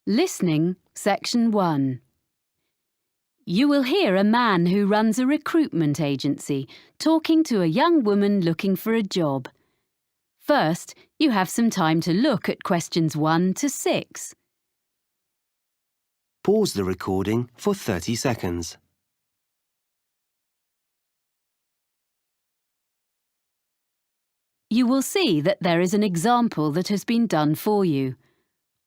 Listening, Section 1. You will hear a man who runs a recruitment agency talking to a young woman looking for a job. First, you have some time to look at questions 1 to 6. Pause the recording for 30 seconds. You will see that there is an example that has been done for you.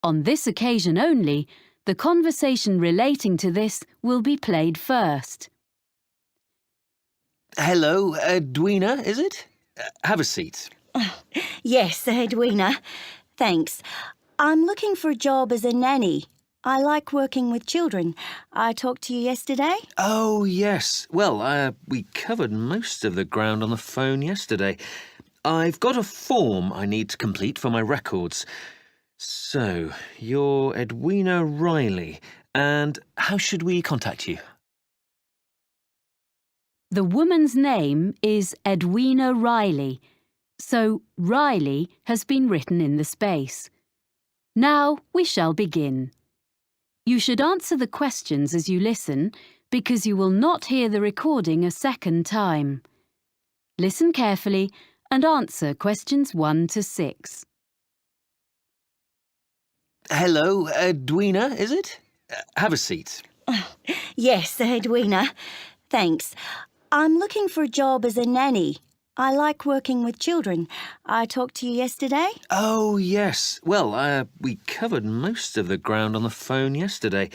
On this occasion only, the conversation relating to this will be played first. Hello, Edwina, is it? Have a seat. Yes, Edwina. Thanks. I'm looking for a job as a nanny. I like working with children. I talked to you yesterday. Oh, yes. Well, we covered most of the ground on the phone yesterday. I've got a form I need to complete for my records. So, you're Edwina Riley, and how should we contact you? The woman's name is Edwina Riley, so Riley has been written in the space. Now we shall begin. You should answer the questions as you listen, because you will not hear the recording a second time. Listen carefully and answer questions 1 to 6. Hello, Edwina, is it? Have a seat. Yes, Edwina. Thanks. I'm looking for a job as a nanny. I like working with children. I talked to you yesterday. Oh, yes. Well, we covered most of the ground on the phone yesterday.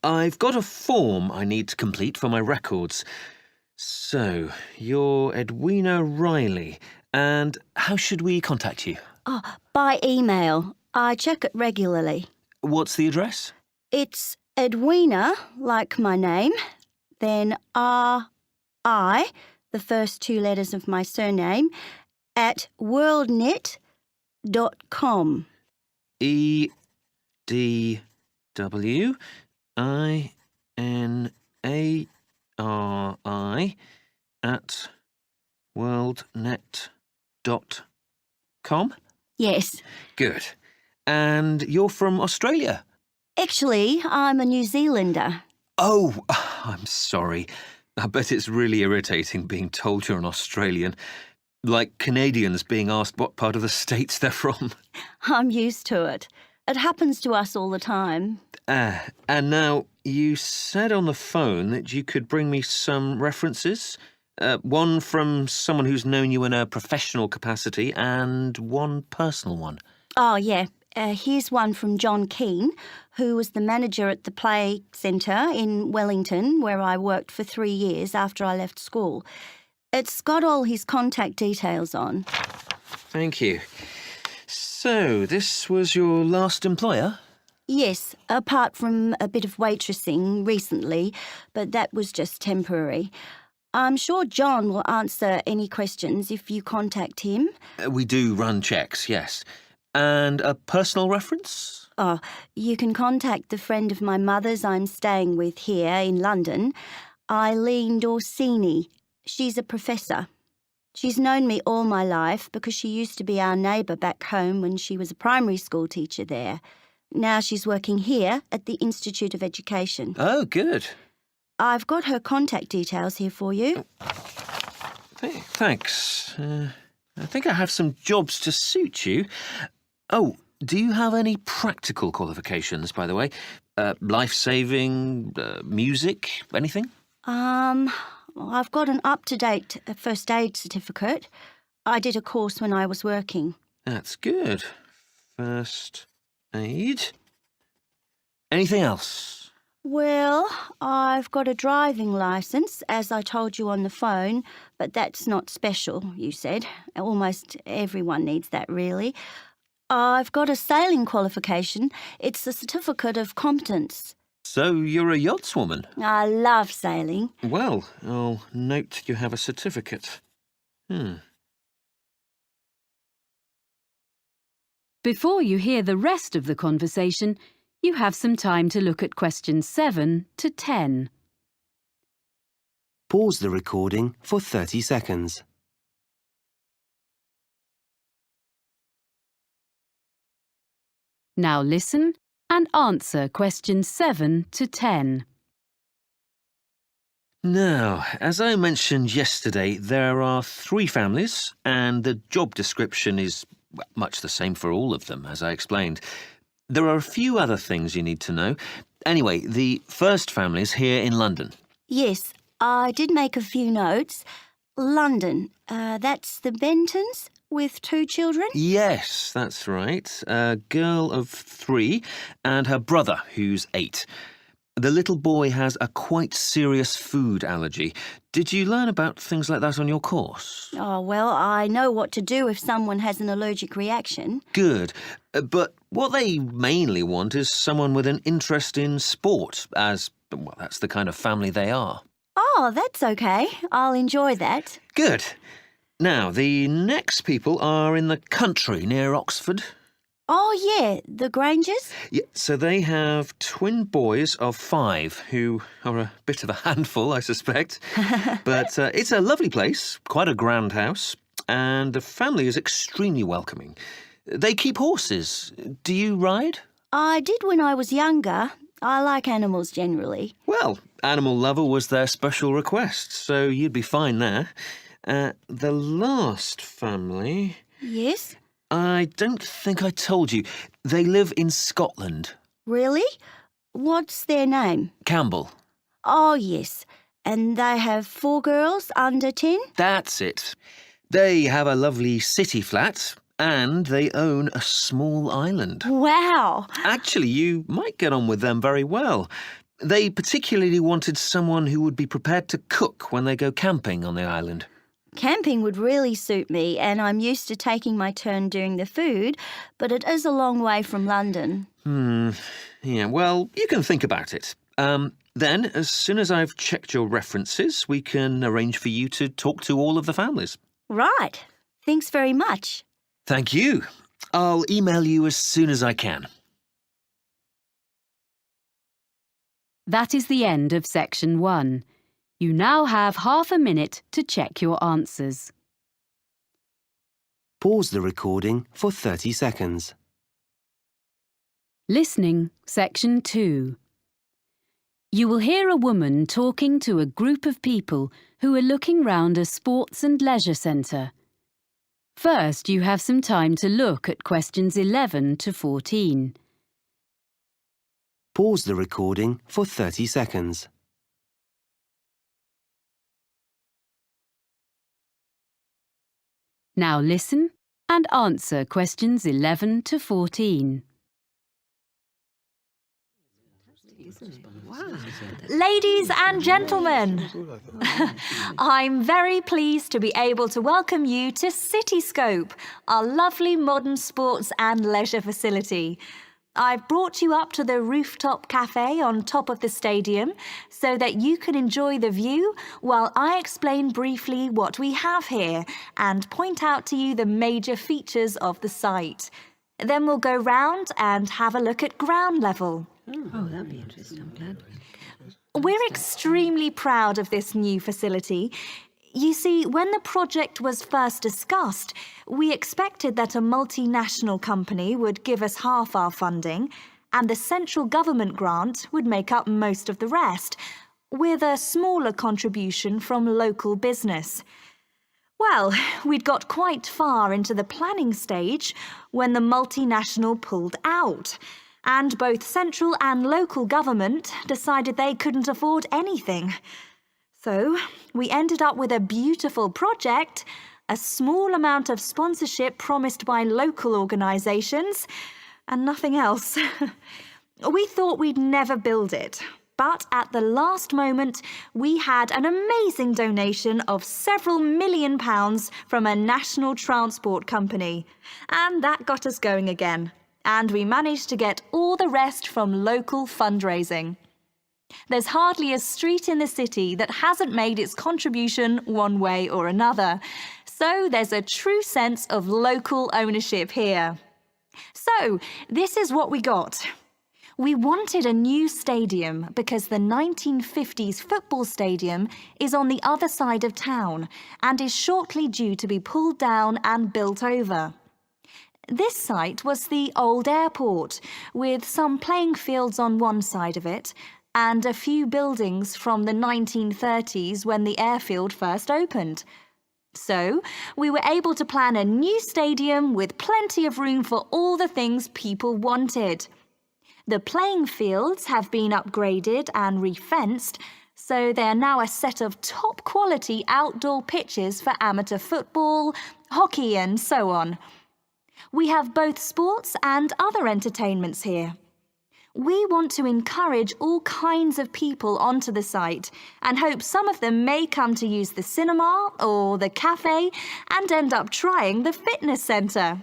I've got a form I need to complete for my records. So, you're Edwina Riley, and how should we contact you? By email. I check it regularly. What's the address? It's Edwina, like my name, then R-I, the first 2 letters of my surname, at worldnet.com. EDWINARI at worldnet.com? Yes. Good. And you're from Australia? Actually, I'm a New Zealander. Oh, I'm sorry. I bet it's really irritating being told you're an Australian. Like Canadians being asked what part of the States they're from. I'm used to it. It happens to us all the time. And now, you said on the phone that you could bring me some references. One from someone who's known you in a professional capacity and one personal one. Oh, yeah. Here's one from John Keane, who was the manager at the Play Centre in Wellington, where I worked for 3 years after I left school. It's got all his contact details on. Thank you. So, this was your last employer? Yes, apart from a bit of waitressing recently, but that was just temporary. I'm sure John will answer any questions if you contact him. We do run checks, yes. And a personal reference? Oh, you can contact the friend of my mother's I'm staying with here in London, Eileen Dorsini. She's a professor. She's known me all my life because she used to be our neighbour back home when she was a primary school teacher there. Now she's working here at the Institute of Education. Oh, good. I've got her contact details here for you. Thanks. I think I have some jobs to suit you. Oh, do you have any practical qualifications, by the way? Life-saving, music, anything? I've got an up-to-date first aid certificate. I did a course when I was working. That's good. First aid. Anything else? Well, I've got a driving licence, as I told you on the phone, but that's not special, you said. Almost everyone needs that, really. I've got a sailing qualification. It's a certificate of competence. So you're a yachtswoman? I love sailing. Well, I'll note you have a certificate. Before you hear the rest of the conversation, you have some time to look at questions 7 to 10. Pause the recording for 30 seconds. Now listen and answer questions 7 to 10. Now, as I mentioned yesterday, there are 3 families, and the job description is much the same for all of them, as I explained. There are a few other things you need to know. Anyway, the first family is here in London. Yes, I did make a few notes. London, that's the Bentons with 2 children? Yes, that's right. A girl of 3 and her brother, who's 8. The little boy has a quite serious food allergy. Did you learn about things like that on your course? Oh, well, I know what to do if someone has an allergic reaction. Good. But what they mainly want is someone with an interest in sport, as, well, that's the kind of family they are. Oh, that's okay. I'll enjoy that. Good. Now, the next people are in the country near Oxford. Oh, yeah, the Grangers? Yeah, so they have twin boys of 5 who are a bit of a handful, I suspect. But it's a lovely place, quite a grand house, and the family is extremely welcoming. They keep horses. Do you ride? I did when I was younger. I like animals generally. Well, Animal Lover was their special request, so you'd be fine there. The last family... Yes? I don't think I told you. They live in Scotland. Really? What's their name? Campbell. Oh, yes. And they have 4 girls under 10? That's it. They have a lovely city flat and they own a small island. Wow! Actually, you might get on with them very well. They particularly wanted someone who would be prepared to cook when they go camping on the island. Camping would really suit me, and I'm used to taking my turn doing the food, but it is a long way from London. Yeah, well, you can think about it. Then, as soon as I've checked your references, we can arrange for you to talk to all of the families. Right. Thanks very much. Thank you. I'll email you as soon as I can. That is the end of section 1. You now have half a minute to check your answers. Pause the recording for 30 seconds. Listening, section 2. You will hear a woman talking to a group of people who are looking round a sports and leisure centre. First, you have some time to look at questions 11 to 14. Pause the recording for 30 seconds. Now listen and answer questions 11 to 14. Ladies and gentlemen, I'm very pleased to be able to welcome you to Cityscope, our lovely modern sports and leisure facility. I've brought you up to the rooftop cafe on top of the stadium so that you can enjoy the view while I explain briefly what we have here and point out to you the major features of the site. Then we'll go round and have a look at ground level. Oh, that'd be interesting. I'm glad. We're extremely proud of this new facility. You see, when the project was first discussed, we expected that a multinational company would give us half our funding and the central government grant would make up most of the rest, with a smaller contribution from local business. Well, we'd got quite far into the planning stage when the multinational pulled out, and both central and local government decided they couldn't afford anything. So we ended up with a beautiful project, a small amount of sponsorship promised by local organisations, and nothing else. We thought we'd never build it, but at the last moment we had an amazing donation of several £million from a national transport company, and that got us going again, and we managed to get all the rest from local fundraising. There's hardly a street in the city that hasn't made its contribution one way or another, so there's a true sense of local ownership here. So, this is what we got. We wanted a new stadium because the 1950s football stadium is on the other side of town and is shortly due to be pulled down and built over. This site was the old airport, with some playing fields on one side of it and a few buildings from the 1930s when the airfield first opened. So, we were able to plan a new stadium with plenty of room for all the things people wanted. The playing fields have been upgraded and refenced, so they are now a set of top-quality outdoor pitches for amateur football, hockey and so on. We have both sports and other entertainments here. We want to encourage all kinds of people onto the site and hope some of them may come to use the cinema or the cafe and end up trying the fitness centre.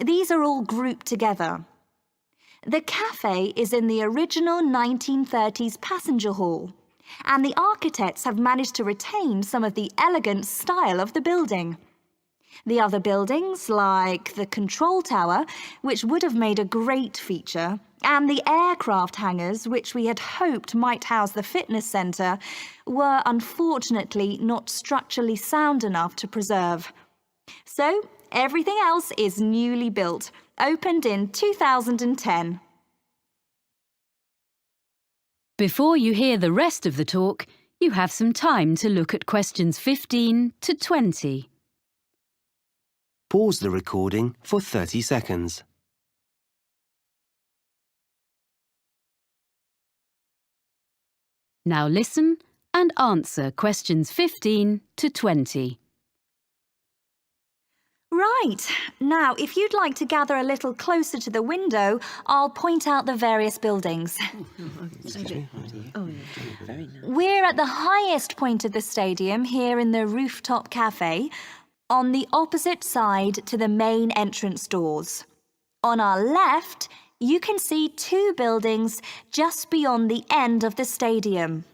These are all grouped together. The cafe is in the original 1930s passenger hall, and the architects have managed to retain some of the elegant style of the building. The other buildings, like the control tower, which would have made a great feature, and the aircraft hangars, which we had hoped might house the fitness centre, were unfortunately not structurally sound enough to preserve. So, everything else is newly built, opened in 2010. Before you hear the rest of the talk, you have some time to look at questions 15 to 20. Pause the recording for 30 seconds. Now listen and answer questions 15 to 20. Right. Now, if you'd like to gather a little closer to the window, I'll point out the various buildings. Oh, yeah, very nice. We're at the highest point of the stadium here in the rooftop cafe, on the opposite side to the main entrance doors. On our left, you can see two buildings just beyond the end of the stadium.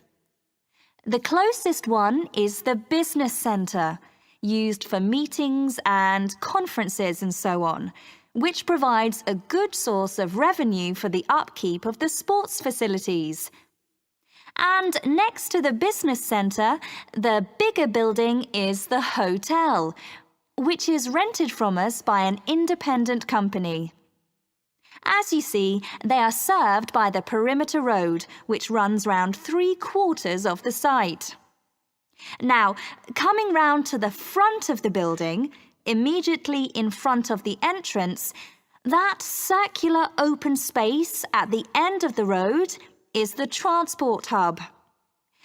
The closest one is the business centre, used for meetings and conferences and so on, which provides a good source of revenue for the upkeep of the sports facilities. And next to the business centre, the bigger building is the hotel, which is rented from us by an independent company. As you see, they are served by the perimeter road, which runs round 3/4 of the site. Now, coming round to the front of the building, immediately in front of the entrance, that circular open space at the end of the road is the transport hub.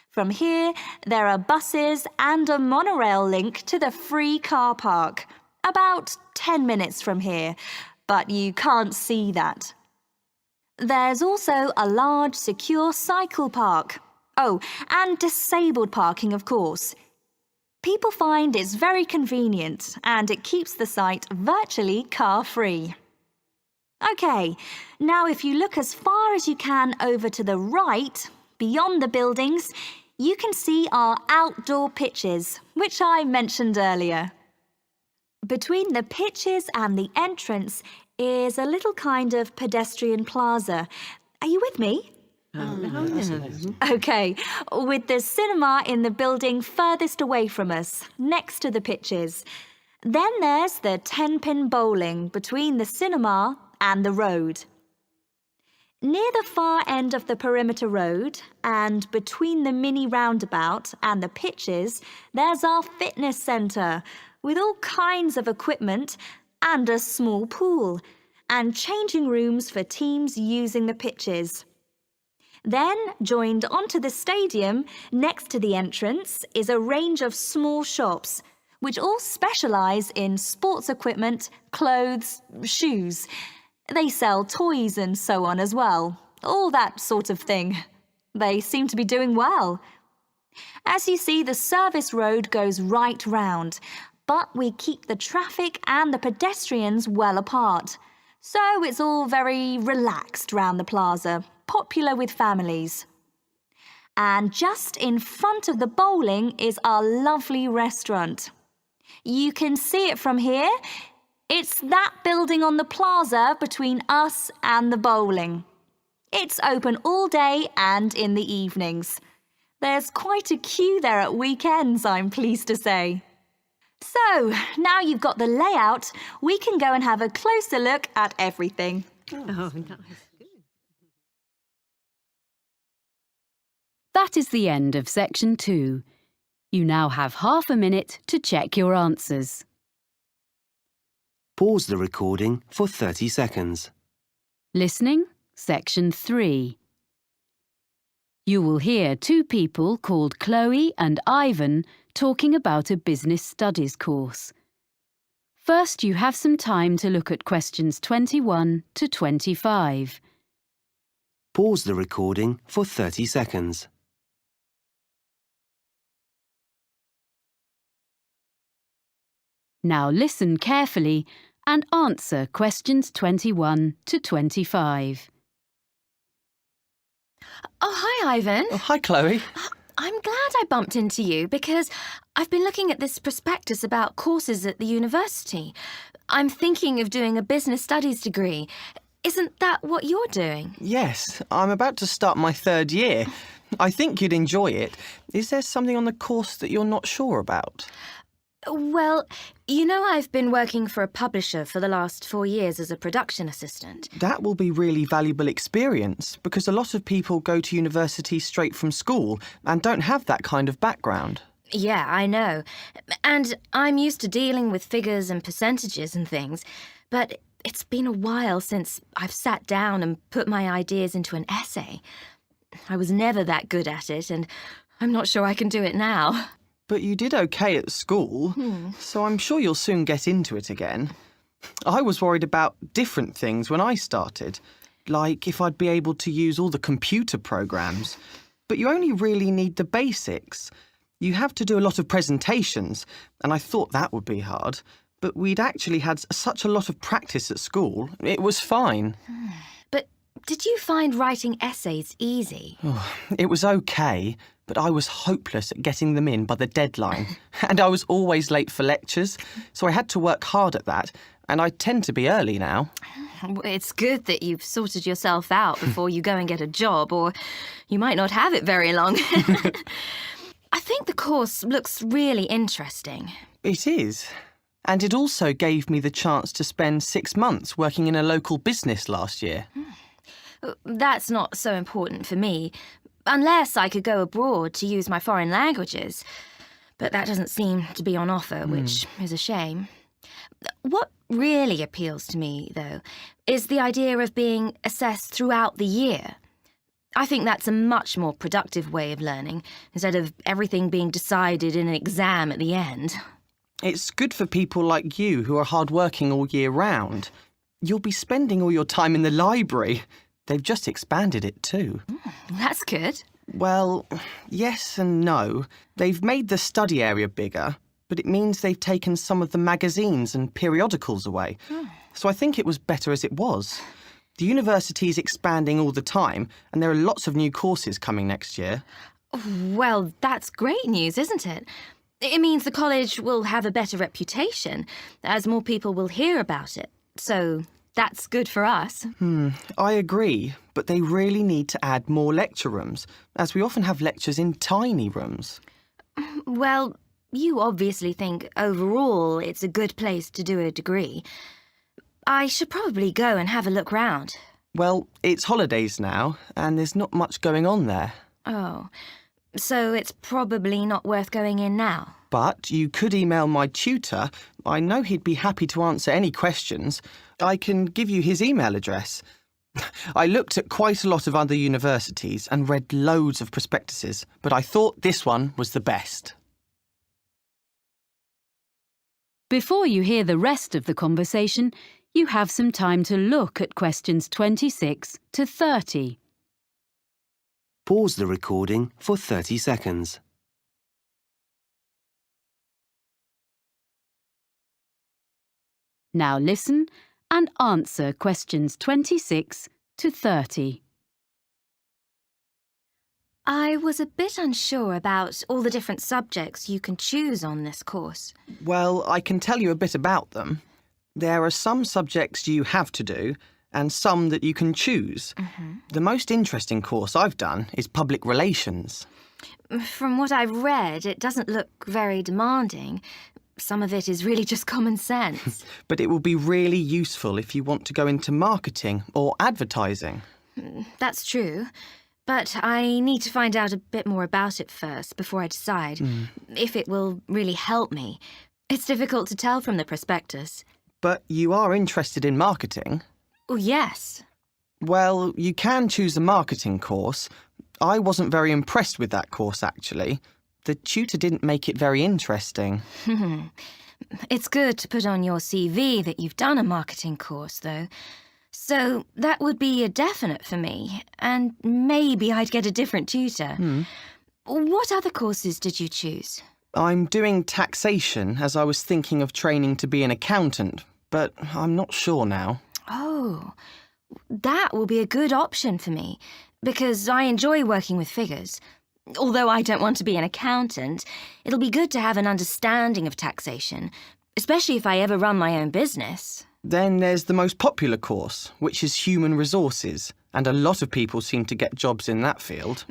From here, there are buses and a monorail link to the free car park, about 10 minutes from here, but you can't see that. There's also a large secure cycle park. Oh, and disabled parking, of course. People find it's very convenient and it keeps the site virtually car-free. OK, now if you look as far as you can over to the right, beyond the buildings, you can see our outdoor pitches, which I mentioned earlier. Between the pitches and the entrance is a little kind of pedestrian plaza. Are you with me? OK, with the cinema in the building furthest away from us, next to the pitches. Then there's the 10-pin bowling between the cinema and the road. Near the far end of the perimeter road and between the mini roundabout and the pitches, there's our fitness centre with all kinds of equipment and a small pool and changing rooms for teams using the pitches. Then, joined onto the stadium, next to the entrance, is a range of small shops, which all specialise in sports equipment, clothes, shoes. They sell toys and so on as well, all that sort of thing. They seem to be doing well. As you see, the service road goes right round, but we keep the traffic and the pedestrians well apart. So it's all very relaxed round the plaza, popular with families. And just in front of the bowling is our lovely restaurant. You can see it from here. It's that building on the plaza between us and the bowling. It's open all day and in the evenings. There's quite a queue there at weekends, I'm pleased to say. So, now you've got the layout, we can go and have a closer look at everything. Oh, nice. That is the end of section 2. You now have half a minute to check your answers. Pause the recording for 30 seconds. Listening, section 3. You will hear two people called Chloe and Ivan talking about a business studies course. First, you have some time to look at questions 21 to 25. Pause the recording for 30 seconds. Now listen carefully and answer questions 21 to 25. Oh, hi, Ivan. Oh, hi, Chloe. I'm glad I bumped into you because I've been looking at this prospectus about courses at the university. I'm thinking of doing a business studies degree. Isn't that what you're doing? Yes, I'm about to start my 3rd year. I think you'd enjoy it. Is there something on the course that you're not sure about? Well, you know I've been working for a publisher for the last 4 years as a production assistant. That will be really valuable experience because a lot of people go to university straight from school and don't have that kind of background. Yeah, I know. And I'm used to dealing with figures and percentages and things, but it's been a while since I've sat down and put my ideas into an essay. I was never that good at it, and I'm not sure I can do it now. But you did okay at school, so I'm sure you'll soon get into it again. I was worried about different things when I started, like if I'd be able to use all the computer programs. But you only really need the basics. You have to do a lot of presentations, and I thought that would be hard. But we'd actually had such a lot of practice at school, it was fine. But did you find writing essays easy? It was okay, but I was hopeless at getting them in by the deadline. And I was always late for lectures, so I had to work hard at that, and I tend to be early now. It's good that you've sorted yourself out before you go and get a job, or you might not have it very long. I think the course looks really interesting. It is. And it also gave me the chance to spend 6 months working in a local business last year. That's not so important for me, unless I could go abroad to use my foreign languages. But that doesn't seem to be on offer, which is a shame. What really appeals to me, though, is the idea of being assessed throughout the year. I think that's a much more productive way of learning, instead of everything being decided in an exam at the end. It's good for people like you who are hard-working all year round. You'll be spending all your time in the library. They've just expanded it too. That's good. Well, yes and no. They've made the study area bigger, but it means they've taken some of the magazines and periodicals away. So I think it was better as it was. The university is expanding all the time, and there are lots of new courses coming next year. Well, that's great news, isn't it? It means the college will have a better reputation, as more people will hear about it. So that's good for us. I agree, but they really need to add more lecture rooms, as we often have lectures in tiny rooms. Well, you obviously think overall it's a good place to do a degree. I should probably go and have a look round. Well, it's holidays now, and there's not much going on there. Oh, so it's probably not worth going in now. But you could email my tutor. I know he'd be happy to answer any questions. I can give you his email address. I looked at quite a lot of other universities and read loads of prospectuses, but I thought this one was the best. Before you hear the rest of the conversation, you have some time to look at questions 26 to 30. Pause the recording for 30 seconds. Now listen and answer questions 26 to 30. I was a bit unsure about all the different subjects you can choose on this course. Well, I can tell you a bit about them. There are some subjects you have to do and some that you can choose. The most interesting course I've done is public relations. From what I've read, it doesn't look very demanding. some of it is really just common sense. But it will be really useful if you want to go into marketing or advertising. That's true. But I need to find out a bit more about it first before I decide if it will really help me. It's difficult to tell from the prospectus. But you are interested in marketing? Oh, yes. Well, you can choose a marketing course. I wasn't very impressed with that course, actually. The tutor didn't make it very interesting. It's good to put on your CV that you've done a marketing course, though. So that would be a definite for me, and maybe I'd get a different tutor. What other courses did you choose? I'm doing taxation, as I was thinking of training to be an accountant, but I'm not sure now. Oh, that will be a good option for me, because I enjoy working with figures. Although I don't want to be an accountant, it'll be good to have an understanding of taxation, especially if I ever run my own business. Then there's the most popular course, which is human resources, and a lot of people seem to get jobs in that field.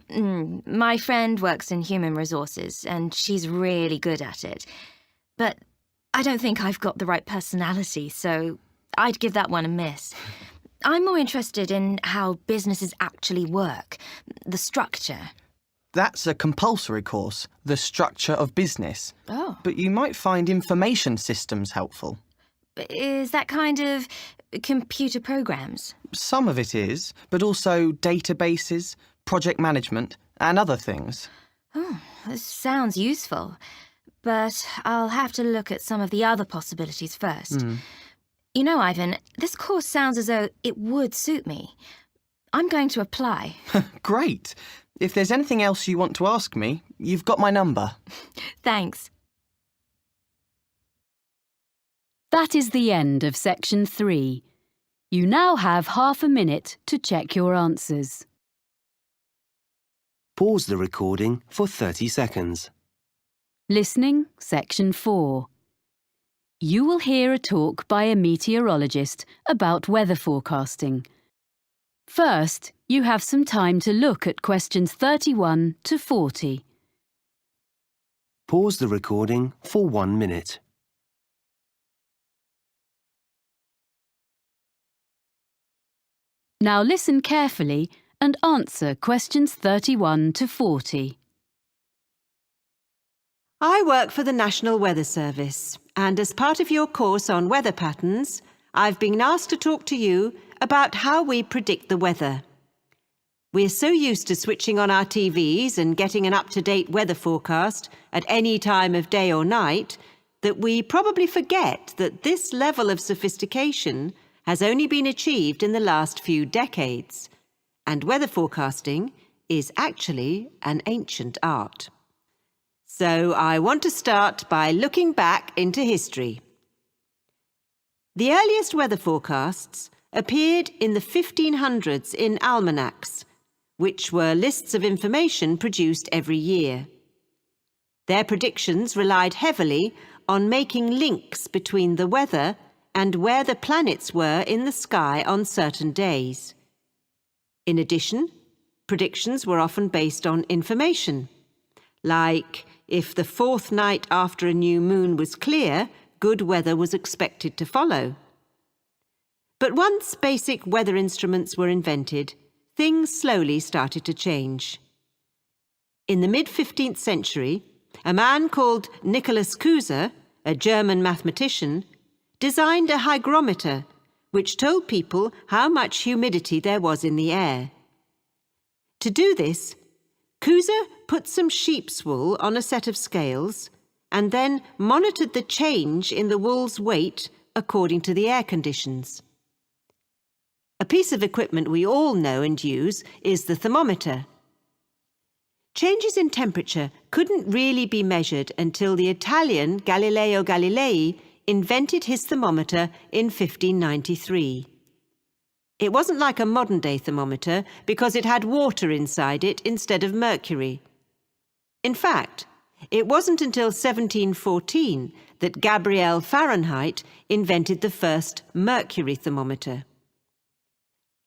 My friend works in human resources, and she's really good at it. But I don't think I've got the right personality, so I'd give that one a miss. I'm more interested in how businesses actually work, the structure. That's a compulsory course, the structure of business. Oh. But you might find information systems helpful. Is that kind of computer programs? Some of it is, but also databases, project management, and other things. Oh, this sounds useful. But I'll have to look at some of the other possibilities first. You know, Ivan, this course sounds as though it would suit me. I'm going to apply. Great. If there's anything else you want to ask me, you've got my number. Thanks. That is the end of section 3. You now have half a minute to check your answers. Pause the recording for 30 seconds. Listening, section 4. You will hear a talk by a meteorologist about weather forecasting. First, you have some time to look at questions 31 to 40. Pause the recording for 1 minute. Now listen carefully and answer questions 31 to 40. I work for the National Weather Service, and as part of your course on weather patterns, I've been asked to talk to you about how we predict the weather. We're so used to switching on our TVs and getting an up-to-date weather forecast at any time of day or night that we probably forget that this level of sophistication has only been achieved in the last few decades, and weather forecasting is actually an ancient art. So I want to start by looking back into history. The earliest weather forecasts appeared in the 1500s in almanacs, which were lists of information produced every year. Their predictions relied heavily on making links between the weather and where the planets were in the sky on certain days. In addition, predictions were often based on information, like if the fourth night after a new moon was clear, good weather was expected to follow. But once basic weather instruments were invented, things slowly started to change. In the mid-15th century, a man called Nicholas Kuser, a German mathematician, designed a hygrometer which told people how much humidity there was in the air. To do this, Kuser put some sheep's wool on a set of scales and then monitored the change in the wool's weight according to the air conditions. A piece of equipment we all know and use is the thermometer. Changes in temperature couldn't really be measured until the Italian Galileo Galilei invented his thermometer in 1593. It wasn't like a modern-day thermometer because it had water inside it instead of mercury. In fact, it wasn't until 1714 that Gabriel Fahrenheit invented the first mercury thermometer.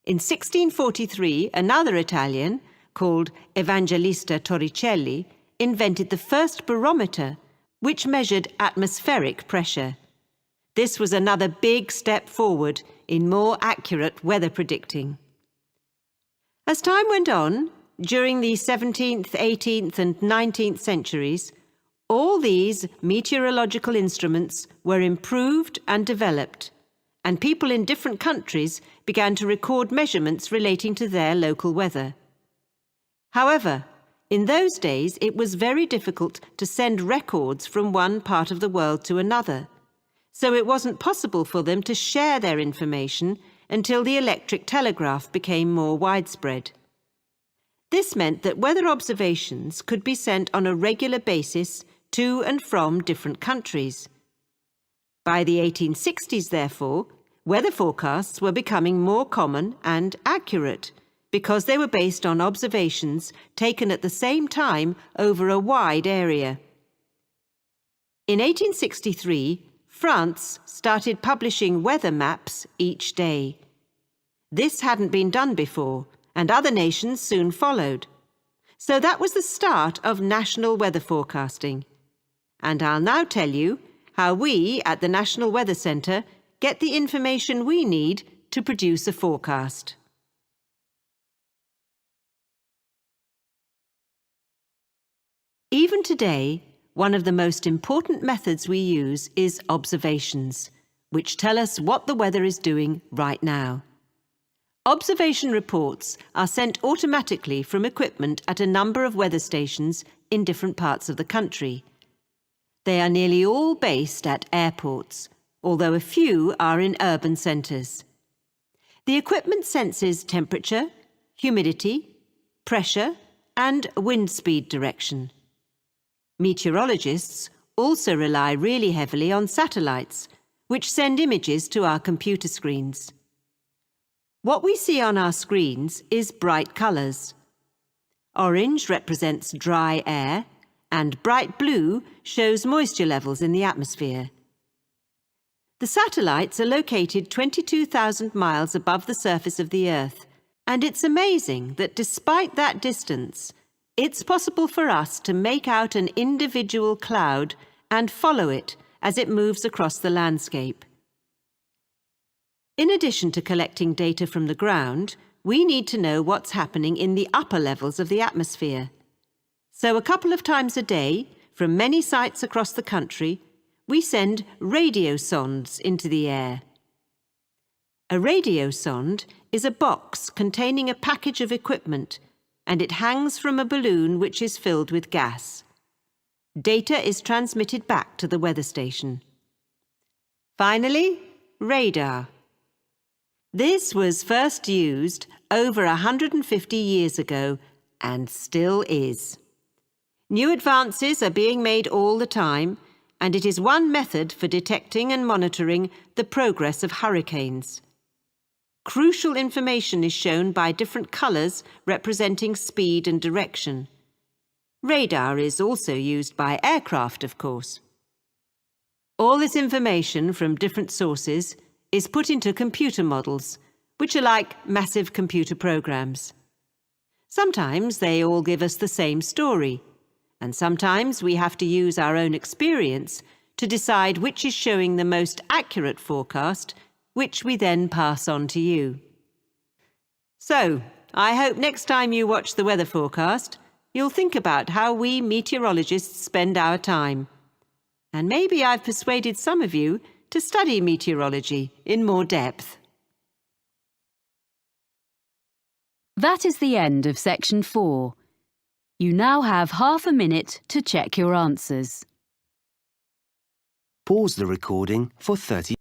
In 1643, another Italian, called Evangelista Torricelli, invented the first barometer which measured atmospheric pressure. This was another big step forward in more accurate weather predicting. As time went on, during the 17th, 18th and 19th centuries, all these meteorological instruments were improved and developed, and people in different countries began to record measurements relating to their local weather. However, in those days it was very difficult to send records from one part of the world to another, so it wasn't possible for them to share their information until the electric telegraph became more widespread. This meant that weather observations could be sent on a regular basis to and from different countries. By the 1860s, therefore, weather forecasts were becoming more common and accurate because they were based on observations taken at the same time over a wide area. In 1863, France started publishing weather maps each day. This hadn't been done before, and other nations soon followed. So that was the start of national weather forecasting. And I'll now tell you how we at the National Weather Centre get the information we need to produce a forecast. Even today, one of the most important methods we use is observations, which tell us what the weather is doing right now. Observation reports are sent automatically from equipment at a number of weather stations in different parts of the country. They are nearly all based at airports, although a few are in urban centres. The equipment senses temperature, humidity, pressure, and wind speed direction. Meteorologists also rely really heavily on satellites, which send images to our computer screens. What we see on our screens is bright colours. Orange represents dry air, and bright blue shows moisture levels in the atmosphere. The satellites are located 22,000 miles above the surface of the Earth, and it's amazing that despite that distance, it's possible for us to make out an individual cloud and follow it as it moves across the landscape. In addition to collecting data from the ground, we need to know what's happening in the upper levels of the atmosphere. So a couple of times a day, from many sites across the country, we send radio sondes into the air. A radio sonde is a box containing a package of equipment, and it hangs from a balloon which is filled with gas. Data is transmitted back to the weather station. Finally, radar. This was first used over 150 years ago and still is. New advances are being made all the time, and it is one method for detecting and monitoring the progress of hurricanes. Crucial information is shown by different colours representing speed and direction. Radar is also used by aircraft, of course. All this information from different sources is put into computer models, which are like massive computer programs. Sometimes they all give us the same story, and sometimes we have to use our own experience to decide which is showing the most accurate forecast, which we then pass on to you. So, I hope next time you watch the weather forecast, you'll think about how we meteorologists spend our time. And maybe I've persuaded some of you to study meteorology in more depth. That is the end of section 4. You now have half a minute to check your answers. Pause the recording for 30